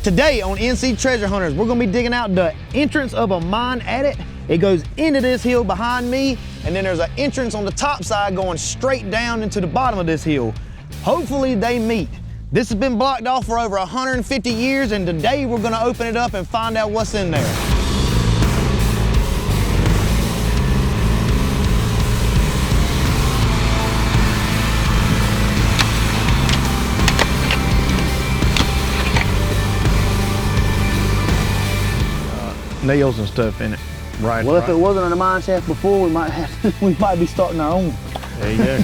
Today on NC Treasure Hunters, we're gonna be digging out the entrance of a mine adit. It goes into this hill behind me, and then there's an entrance on the top side going straight down into the bottom of this hill. Hopefully they meet. This has been blocked off for over 150 years, and today we're gonna open it up and find out what's in there. Nails and stuff in it. Right. Well, if it wasn't in a mine shaft before, we might be starting our own. There you go.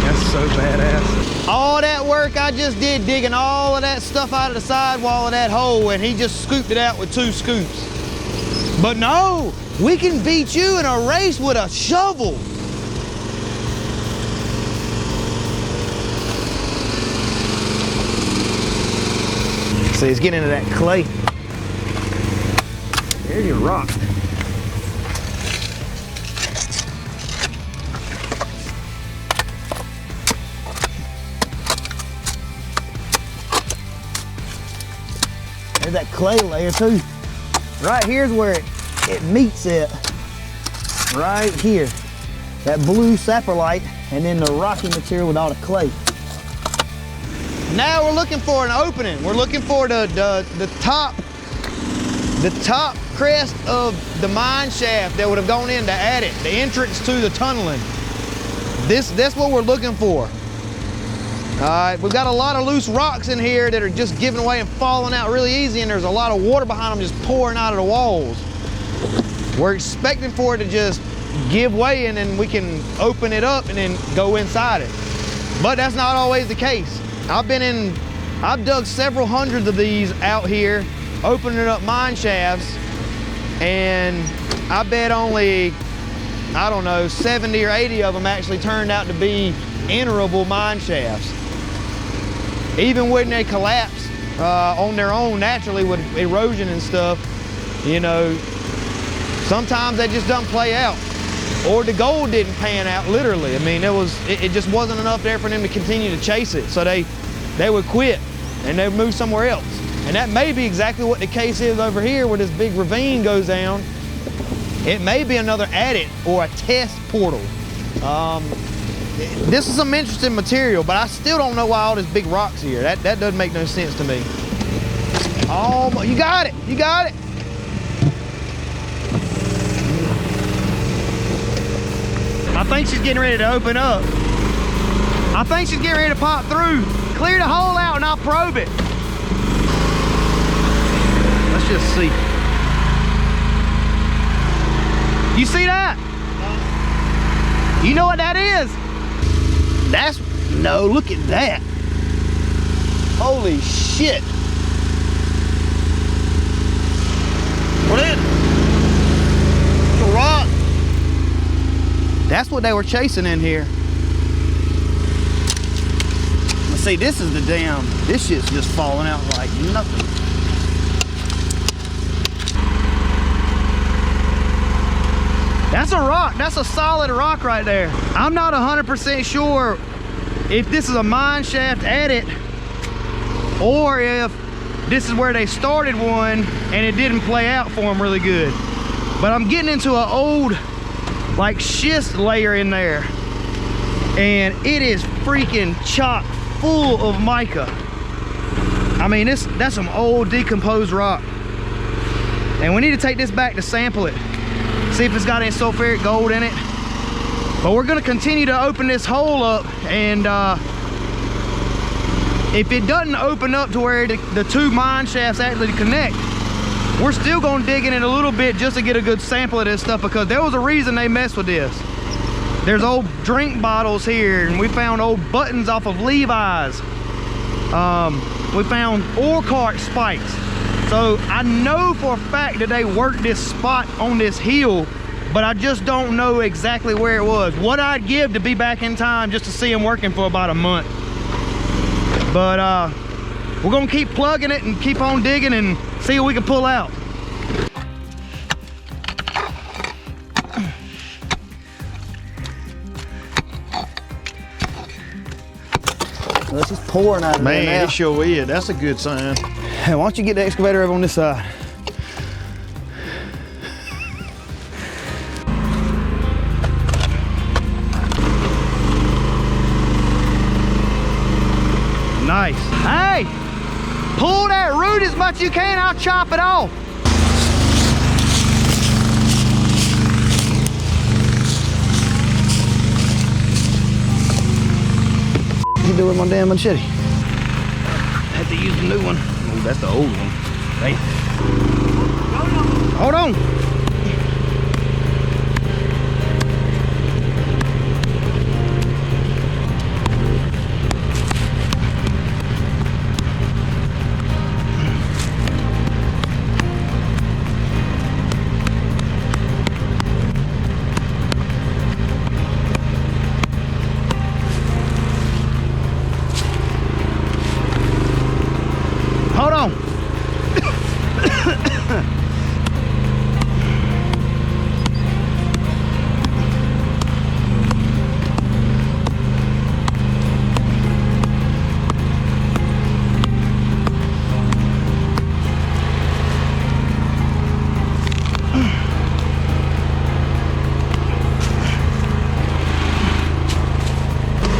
That's so badass. All that work I just did digging all of that stuff out of the sidewall of that hole, and he just scooped it out with 2 scoops. But no, we can beat you in a race with a shovel. See, it's getting into that clay. There's your rock. There's that clay layer too. Right here's where it meets it. Right here. That blue saprolite and then the rocky material with all the clay. Now we're looking for an opening. We're looking for the top crest of the mine shaft that would have gone in to add it, the entrance to the tunneling. That's what we're looking for. All right, we've got a lot of loose rocks in here that are just giving away and falling out really easy, and there's a lot of water behind them just pouring out of the walls. We're expecting for it to just give way, and then we can open it up and then go inside it. But that's not always the case. I've dug several hundreds of these out here, opening up mine shafts, and I bet only, I don't know, 70 or 80 of them actually turned out to be enterable mine shafts. Even when they collapse on their own naturally with erosion and stuff, you know, sometimes they just don't play out. Or the gold didn't pan out, literally. I mean, it just wasn't enough there for them to continue to chase it. So they would quit and they would move somewhere else. And that may be exactly what the case is over here where this big ravine goes down. It may be another adit or a test portal. This is some interesting material, but I still don't know why all these big rocks here. That doesn't make no sense to me. Oh, you got it, you got it. I think she's getting ready to open up. I think she's getting ready to pop through. Clear the hole out and I'll probe it. Let's just see. You see that? You know what that is? No, look at that. Holy shit. What is it? It's a rock. That's what they were chasing in here. Let's see, this is the dam. This shit's just falling out like nothing. That's a rock. That's a solid rock right there. I'm not 100% sure if this is a mine shaft adit or if this is where they started one and it didn't play out for them really good. But I'm getting into an old like schist layer in there, and it is freaking chock full of mica. I mean, that's some old decomposed rock, and we need to take this back to sample it, see if it's got any sulfuric gold in it. But we're going to continue to open this hole up, and if it doesn't open up to where the 2 mine shafts actually connect, we're still gonna dig in it a little bit just to get a good sample of this stuff, because there was a reason they messed with this. There's old drink bottles here, and we found old buttons off of Levi's. We found ore cart spikes. So I know for a fact that they worked this spot on this hill, but I just don't know exactly where it was. What I'd give to be back in time just to see them working for about a month. But we're gonna keep plugging it and keep on digging and see what we can pull out. It's just pouring out of there Man, now. it sure is. That's a good sign. Hey, why don't you get the excavator over on this side? Nice. Hey, pull that root as much as you can. I'll chop it off. What you do with my damn machete? Had to use the new one. Oh, that's the old one. Hey. Hold on. Hold on.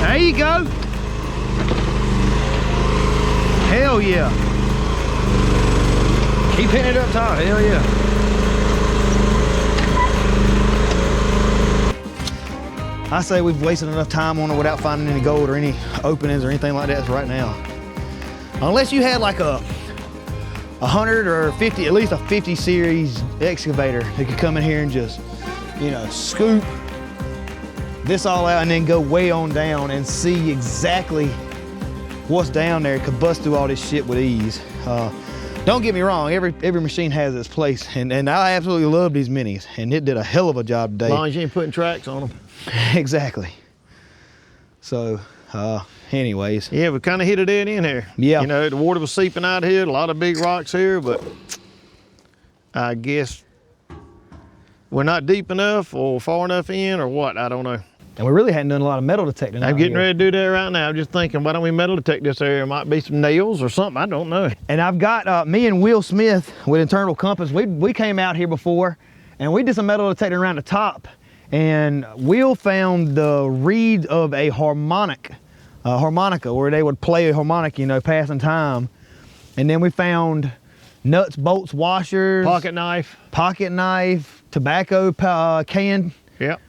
There you go. Hell yeah. Keep hitting it up top, hell yeah. I say we've wasted enough time on it without finding any gold or any openings or anything like that right now. Unless you had like a 100 or 50, at least a 50 series excavator that could come in here and just, you know, scoop this all out and then go way on down and see exactly what's down there. It could bust through all this shit with ease. Don't get me wrong, every machine has its place, and I absolutely love these minis, and it did a hell of a job today. As long as you ain't putting tracks on them. Exactly. So, anyways. Yeah, we kind of hit a dead end here. Yeah. You know, the water was seeping out here, a lot of big rocks here, but I guess we're not deep enough or far enough in or what, I don't know. And we really hadn't done a lot of metal detecting. I'm getting ready to do that right now. I'm just thinking, why don't we metal detect this area? Might be some nails or something, I don't know. And I've got, me and Will Smith with Internal Compass, we came out here before and we did some metal detecting around the top, and Will found the reed of a harmonica where they would play a harmonic, you know, passing time. And then we found nuts, bolts, washers, Pocket knife. Tobacco can. Yep.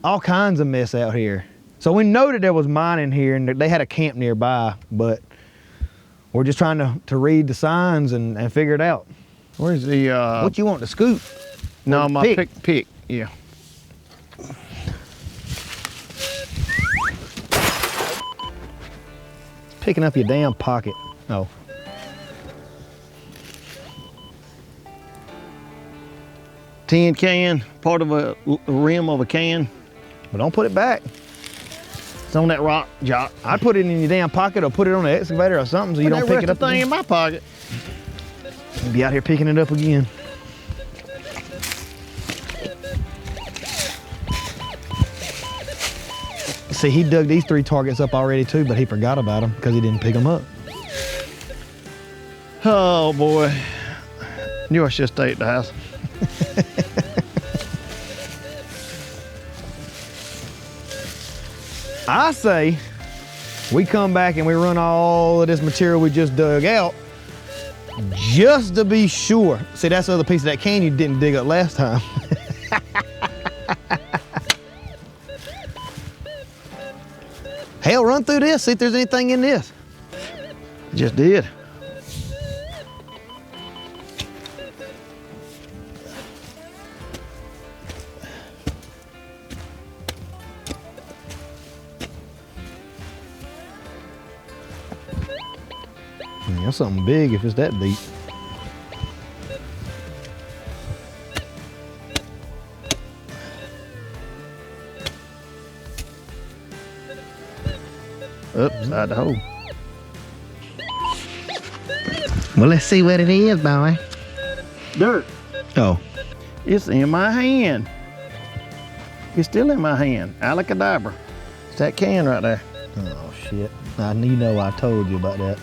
All kinds of mess out here. So we know that there was mining here and they had a camp nearby, but we're just trying to read the signs and figure it out. Where's the What you want to scoop? no, my pick, yeah. Picking up your damn pocket. Oh. Tin can, part of a rim of a can. But don't put it back. It's on that rock, Jock. I'd put it in your damn pocket or put it on the excavator or something so you don't pick it up thing again. in my pocket. Be out here picking it up again. See, he dug these 3 targets up already too, but he forgot about them because he didn't pick them up. Oh boy. Knew I should stay at the house. I say we come back and we run all of this material we just dug out just to be sure. See, that's the other piece of that can you didn't dig up last time. Hell, run through this, see if there's anything in this. Just did. That's something big if it's that deep. Upside the hole. Well, let's see what it is, boy. Dirt. Oh. It's in my hand. It's still in my hand. Alakadabra. It's that can right there. Oh shit. You know I told you about that.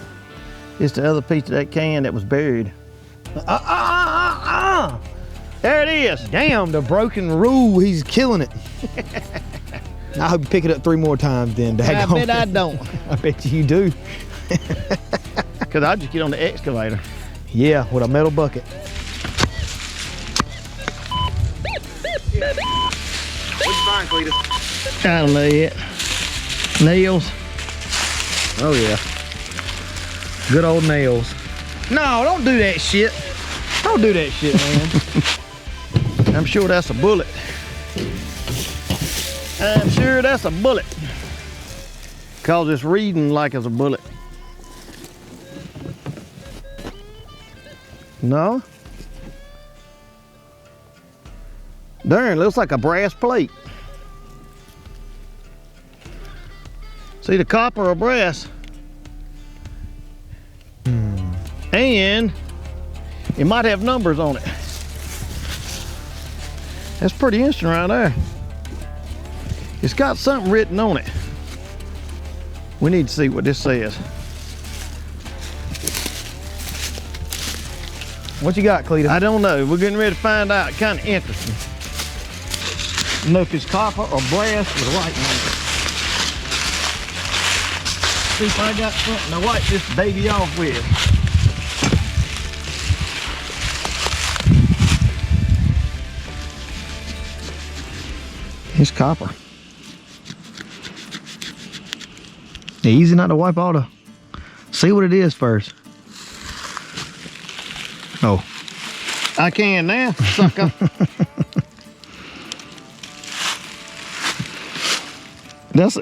It's the other piece of that can that was buried. There it is. Damn, the broken rule, he's killing it. I hope you pick it up 3 more times then, I daggone. bet I don't. I bet you do. Because I just get on the excavator. Yeah, with a metal bucket. What'd you find, Cletus? I don't know yet. Nails. Oh yeah. Good old nails. No, don't do that shit. Don't do that shit, man. I'm sure that's a bullet. I'm sure that's a bullet. Cause it's reading like it's a bullet. No? Darn, looks like a brass plate. See the copper or brass? And it might have numbers on it. That's pretty interesting right there. It's got something written on it. We need to see what this says. What you got, Cletus? I don't know. We're getting ready to find out. Kind of interesting. I don't know if it's copper or brass with writing on it. See if I got something to wipe this baby off with. It's copper. Yeah, easy not to wipe all the... See what it is first. Oh. I can now, sucker.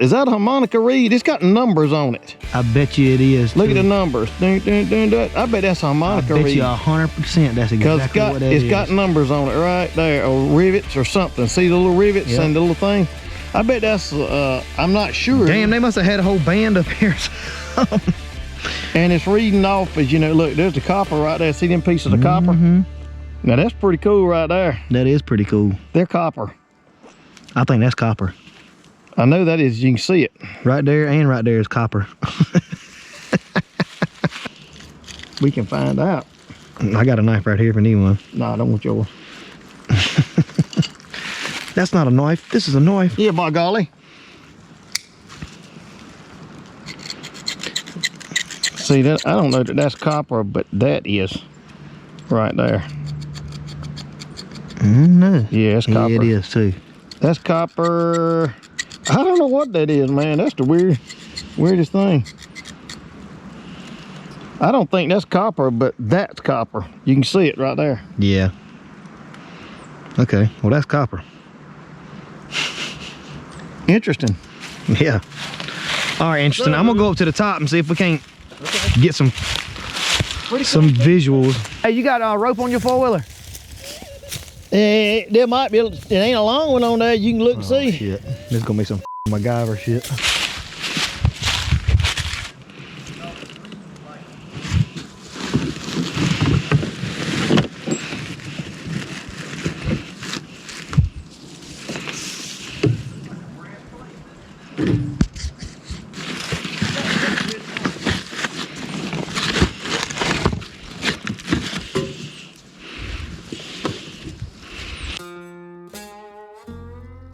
Is that a harmonica reed? It's got numbers on it. I bet you it is. Look at the numbers. Dun, dun, dun, dun. I bet that's a harmonica I bet reed. you 100% that's exactly what that is. It's got numbers on it right there, or rivets or something. See the little rivets and the little thing? I bet that's, I'm not sure. Damn, they must have had a whole band up here. And it's reading off as, you know, look, there's the copper right there. See them pieces of copper? Now that's pretty cool right there. That is pretty cool. They're copper. I think that's copper. I know that is, you can see it. Right there and right there is copper. We can find out. I got a knife right here if you need one. No, I don't want yours. That's not a knife. This is a knife. Yeah, by golly. See that? I don't know that that's copper, but that is right there. No. Yeah, it's copper. Yeah, it is too. That's copper. I don't know what that is, man. That's the weirdest thing. I don't think that's copper, but that's copper. You can see it right there. Yeah. Okay, well that's copper. Interesting. Yeah. All right, interesting. I'm gonna go up to the top and see if we can't get some visuals. Hey, you got a rope on your 4-wheeler? There might be, it ain't a long one on there. You can look and see. Shit. This is gonna be some MacGyver shit.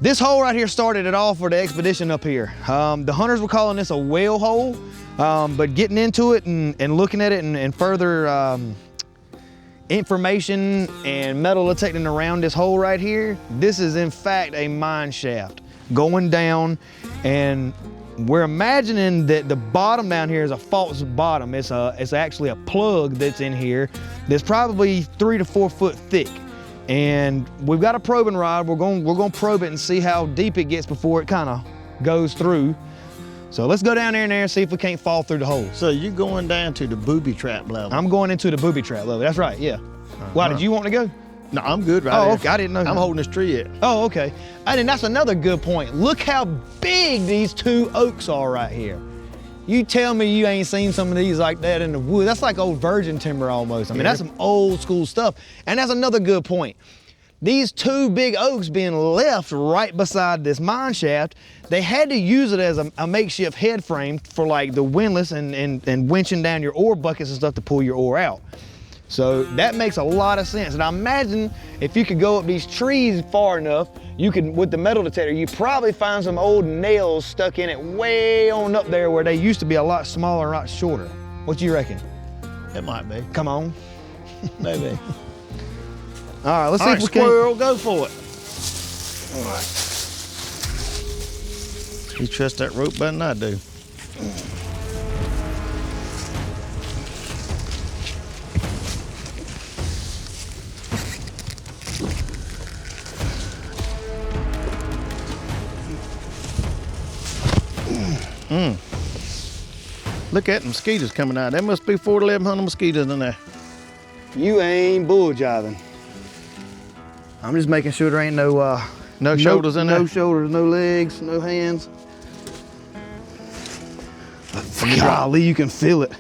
This hole right here started it all for the expedition up here. The hunters were calling this a whale hole, but getting into it and looking at it and further information and metal detecting around this hole right here, this is in fact a mine shaft going down, and we're imagining that the bottom down here is a false bottom. It's actually a plug that's in here that's probably 3 to 4 foot thick. And we've got a probing rod. We're going to probe it and see how deep it gets before it kind of goes through. So let's go down there and see if we can't fall through the hole. So you're going down to the booby trap level? I'm going into the booby trap level. That's right, yeah. Why, did you want to go? No, I'm good right Oh, there. okay, I didn't know. I'm holding this tree yet. Oh, okay. And that's another good point. Look how big these 2 oaks are right here. You tell me you ain't seen some of these like that in the woods. That's like old virgin timber almost. I mean, that's some old school stuff. And that's another good point. these two big oaks being left right beside this mine shaft, they had to use it as a makeshift head frame for like the windlass and winching down your ore buckets and stuff to pull your ore out. So that makes a lot of sense. And I imagine if you could go up these trees far enough, you could, with the metal detector, you probably find some old nails stuck in it way on up there where they used to be a lot smaller, a lot shorter. What do you reckon? It might be. Come on. Maybe. All right, let's see if we squirrel, go for it. All right. You trust that rope better than I do. Look at the mosquitoes coming out. There must be 400 to 1100 mosquitoes in there. You ain't bull jiving. I'm just making sure there ain't no shoulders in there? No shoulders, no legs, no hands. Golly, you can feel it.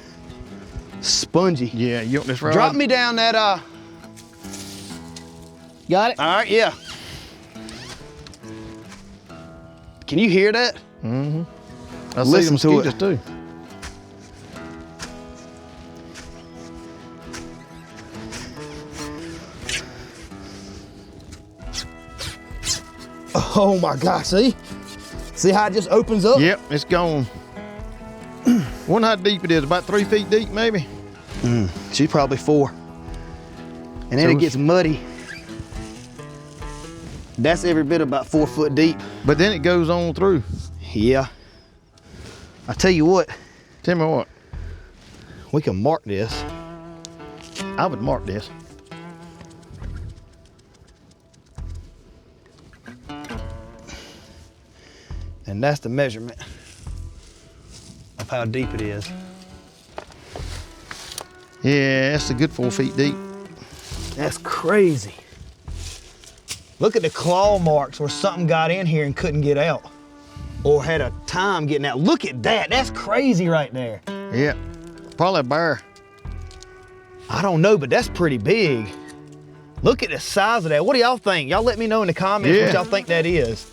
Spongy. Yeah, you want this rod? Drop me down that, Got it? All right, yeah. Can you hear that? Mm-hmm. I see Listen the to mosquitoes too. Oh my gosh, see? See how it just opens up? Yep, it's gone. Wonder how deep it is, about 3 feet deep maybe? She's probably 4. And then it gets muddy. That's every bit about 4 foot deep. But then it goes on through. Yeah. I tell you what. Tell me what. We can mark this. I would mark this. And that's the measurement of how deep it is. Yeah, that's a good 4 feet deep. That's crazy. Look at the claw marks where something got in here and couldn't get out. Or had a time getting out. Look at that, that's crazy right there. Yeah, probably a bear. I don't know, but that's pretty big. Look at the size of that. What do y'all think? Y'all let me know in the comments what y'all think that is.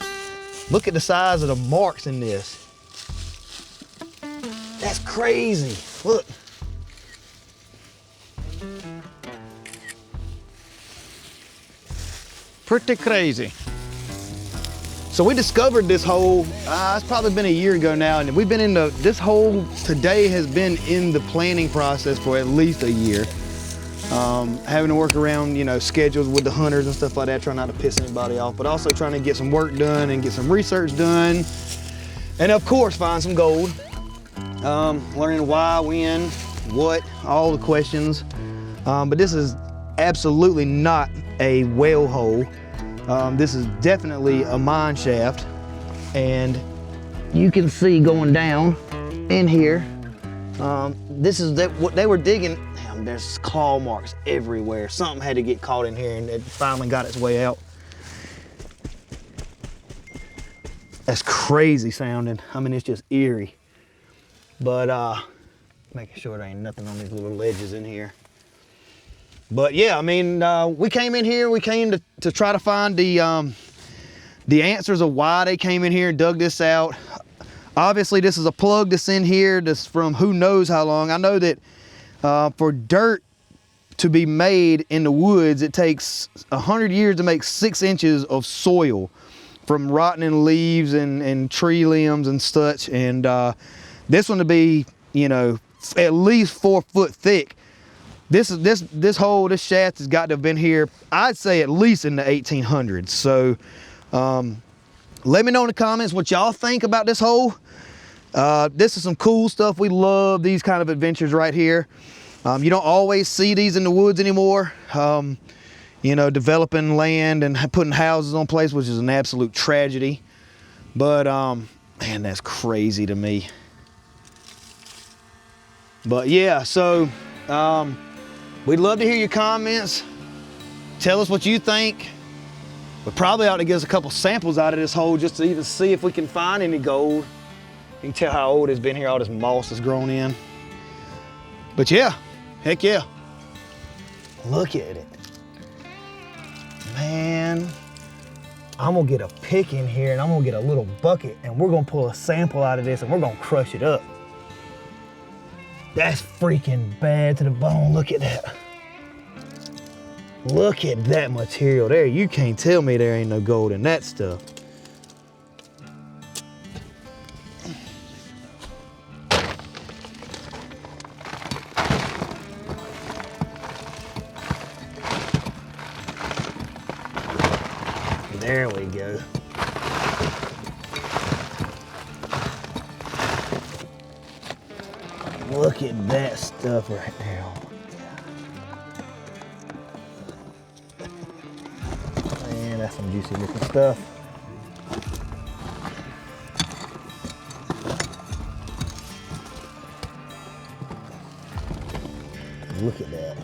Look at the size of the marks in this. That's crazy. Look. Pretty crazy. So we discovered this hole, it's probably been a year ago now, and we've been in this hole today has been in the planning process for at least a year. Having to work around, you know, schedules with the hunters and stuff like that, trying not to piss anybody off, but also trying to get some work done and get some research done. And of course, find some gold. Learning why, when, what, all the questions. But this is absolutely not a well hole. This is definitely a mine shaft. And you can see going down in here, this is what they were digging. Damn, there's claw marks everywhere. Something had to get caught in here and it finally got its way out. That's crazy sounding. I mean, it's just eerie. But making sure there ain't nothing on these little ledges in here. But yeah, I mean, we came in here, we came to try to find the answers of why they came in here and dug this out. Obviously, this is a plug that's in here that's from who knows how long. I know that for dirt to be made in the woods, it takes 100 years to make 6 inches of soil from rotting leaves and tree limbs and such. And this one to be, you know, at least 4 foot thick. This shaft has got to have been here, I'd say at least in the 1800s. So let me know in the comments what y'all think about this hole. This is some cool stuff. We love these kind of adventures right here. You don't always see these in the woods anymore. You know, developing land and putting houses on place, which is an absolute tragedy. But man, that's crazy to me. But yeah, so we'd love to hear your comments. Tell us what you think. We probably ought to get us a couple samples out of this hole just to even see if we can find any gold. You can tell how old it's been here, all this moss has grown in. But yeah, heck yeah. Look at it. Man, I'm gonna get a pick in here and I'm gonna get a little bucket and we're gonna pull a sample out of this and we're gonna crush it up. That's freaking bad to the bone. Look at that. Look at that material there. You can't tell me there ain't no gold in that stuff. There we go. Look at that stuff right there. Man, that's some juicy looking stuff. Look at that.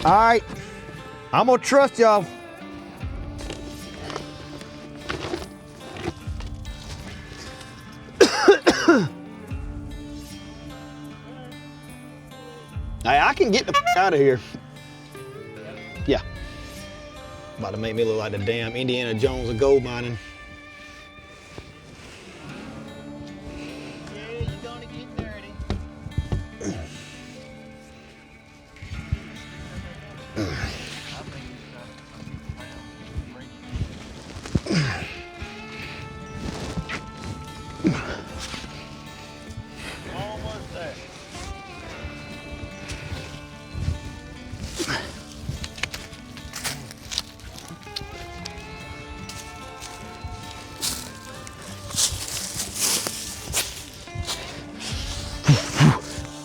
All right, I'm gonna trust y'all. Hey, I can get the out of here. Yeah. About to make me look like the damn Indiana Jones of gold mining. Yeah, you're gonna get dirty. Almost there.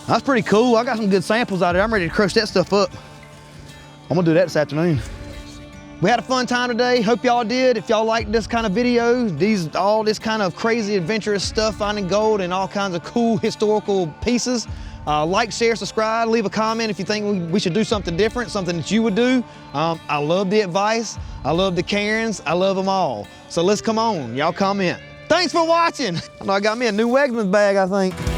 That's pretty cool. I got some good samples out there. I'm ready to crush that stuff up. I'm gonna do that this afternoon. We had a fun time today. Hope y'all did. If y'all like this kind of video, all this kind of crazy adventurous stuff, finding gold and all kinds of cool historical pieces, like, share, subscribe, leave a comment if you think we should do something different, something that you would do. I love the advice. I love the Karens. I love them all. So let's come on, y'all comment. Thanks for watching. I know I got me a new Wegmans bag, I think.